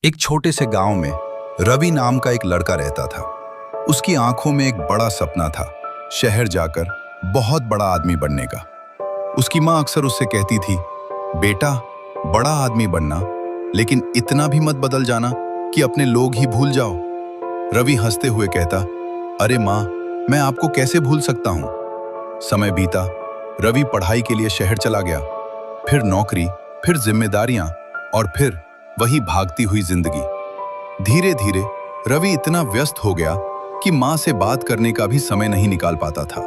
एक छोटे से गांव में रवि नाम का एक लड़का रहता था। उसकी आंखों में एक बड़ा सपना था, शहर जाकर बहुत बड़ा आदमी बनने का। उसकी माँ अक्सर उससे कहती थी, बेटा बड़ा आदमी बनना, लेकिन इतना भी मत बदल जाना कि अपने लोग ही भूल जाओ। रवि हंसते हुए कहता, अरे माँ, मैं आपको कैसे भूल सकता हूँ। समय बीता, रवि पढ़ाई के लिए शहर चला गया, फिर नौकरी, फिर जिम्मेदारियां और फिर वही भागती हुई जिंदगी। धीरे धीरे रवि इतना व्यस्त हो गया कि माँ से बात करने का भी समय नहीं निकाल पाता था।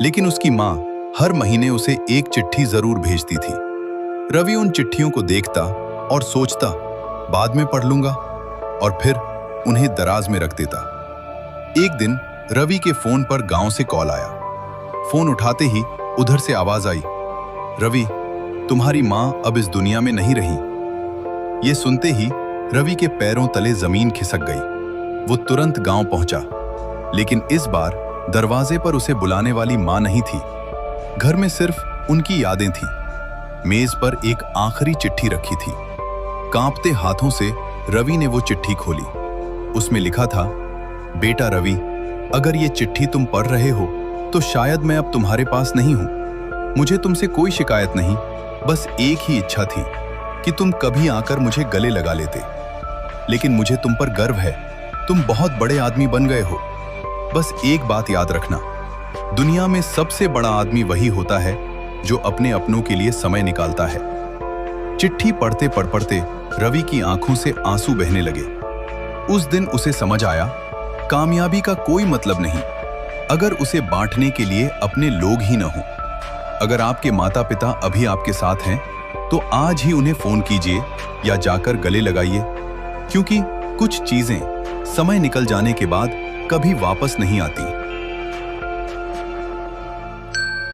लेकिन उसकी माँ हर महीने उसे एक चिट्ठी जरूर भेजती थी। रवि उन चिट्ठियों को देखता और सोचता, बाद में पढ़ लूंगा, और फिर उन्हें दराज में रख देता। एक दिन रवि के फोन पर गांव से कॉल आया। फोन उठाते ही उधर से आवाज आई, रवि, तुम्हारी माँ अब इस दुनिया में नहीं रही। ये सुनते ही रवि के पैरों तले जमीन खिसक गई। वो तुरंत गांव पहुंचा, लेकिन इस बार दरवाजे पर उसे बुलाने वाली मां नहीं थी। घर में सिर्फ उनकी यादें थीं। मेज पर एक आखिरी चिट्ठी रखी थी। कांपते हाथों से रवि ने वो चिट्ठी खोली। उसमें लिखा था, बेटा रवि, अगर ये चिट्ठी तुम पढ़ रहे हो तो शायद मैं अब तुम्हारे पास नहीं हूं। मुझे तुमसे कोई शिकायत नहीं, बस एक ही इच्छा थी कि तुम कभी आकर मुझे गले लगा लेते। लेकिन मुझे तुम पर गर्व है, तुम बहुत बड़े आदमी बन गए हो। बस एक बात याद रखना, दुनिया में सबसे बड़ा आदमी वही होता है जो अपने अपनों के लिए समय निकालता है। चिट्ठी पढ़ते पढ़ते रवि की आंखों से आंसू बहने लगे। उस दिन उसे समझ आया, कामयाबी का कोई मतलब नहीं अगर उसे बांटने के लिए अपने लोग ही न हो। अगर आपके माता पिता अभी आपके साथ हैं तो आज ही उन्हें फोन कीजिए या जाकर गले लगाइए, क्योंकि कुछ चीजें समय निकल जाने के बाद कभी वापस नहीं आती।